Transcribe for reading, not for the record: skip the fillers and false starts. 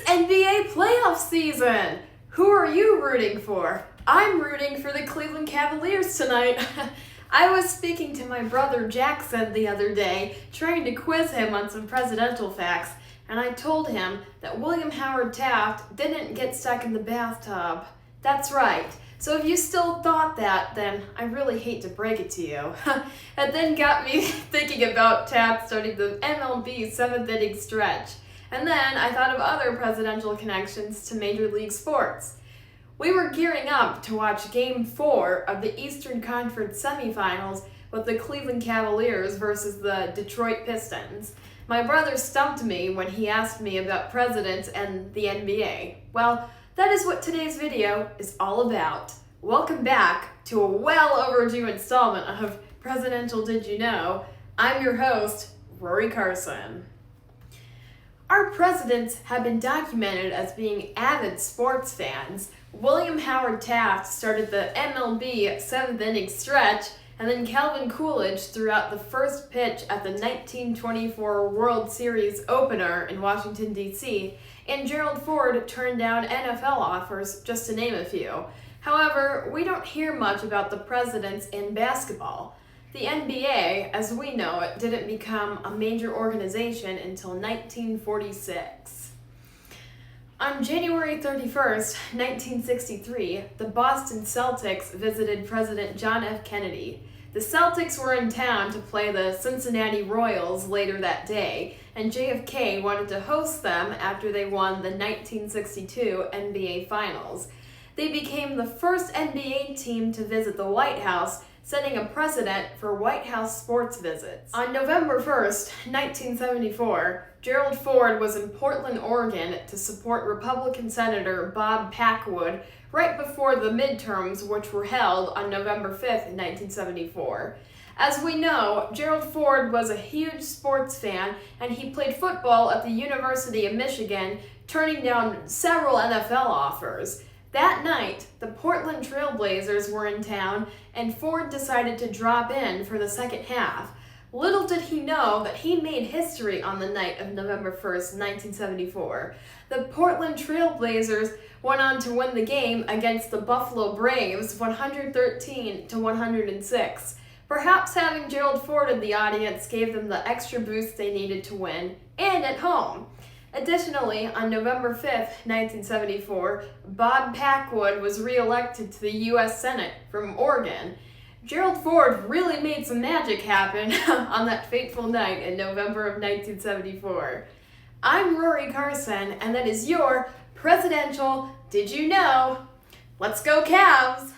NBA playoff season! Who are you rooting for? I'm rooting for the Cleveland Cavaliers tonight. I was speaking to my brother Jackson the other day, trying to quiz him on some presidential facts, and I told him that William Howard Taft didn't get stuck in the bathtub. That's right. So if you still thought that, then I really hate to break it to you. It then got me thinking about Taft starting the MLB 7th inning stretch. And then I thought of other presidential connections to Major League sports. We were gearing up to watch Game 4 of the Eastern Conference semifinals with the Cleveland Cavaliers versus the Detroit Pistons. My brother stumped me when he asked me about presidents and the NBA. Well, that is what today's video is all about. Welcome back to a well overdue installment of Presidential Did You Know? I'm your host, Rory Carson. Our presidents have been documented as being avid sports fans. William Howard Taft started the MLB 7th inning stretch, and then Calvin Coolidge threw out the first pitch at the 1924 World Series opener in Washington, D.C., and Gerald Ford turned down NFL offers, just to name a few. However, we don't hear much about the presidents in basketball. The NBA, as we know it, didn't become a major organization until 1946. On January 31st, 1963, the Boston Celtics visited President John F. Kennedy. The Celtics were in town to play the Cincinnati Royals later that day, and JFK wanted to host them after they won the 1962 NBA Finals. They became the first NBA team to visit the White House, setting a precedent for White House sports visits. On November 1st, 1974, Gerald Ford was in Portland, Oregon to support Republican Senator Bob Packwood right before the midterms, which were held on November 5th, 1974. As we know, Gerald Ford was a huge sports fan, and he played football at the University of Michigan, turning down several NFL offers. That night, the Portland Trail Blazers were in town, and Ford decided to drop in for the second half. Little did he know that he made history on the night of November 1st, 1974. The Portland Trail Blazers went on to win the game against the Buffalo Braves 113-106. Perhaps having Gerald Ford in the audience gave them the extra boost they needed to win, and at home. Additionally, on November 5th, 1974, Bob Packwood was re-elected to the U.S. Senate from Oregon. Gerald Ford really made some magic happen on that fateful night in November of 1974. I'm Rory Carson, and that is your Presidential Did You Know? Let's go Cavs!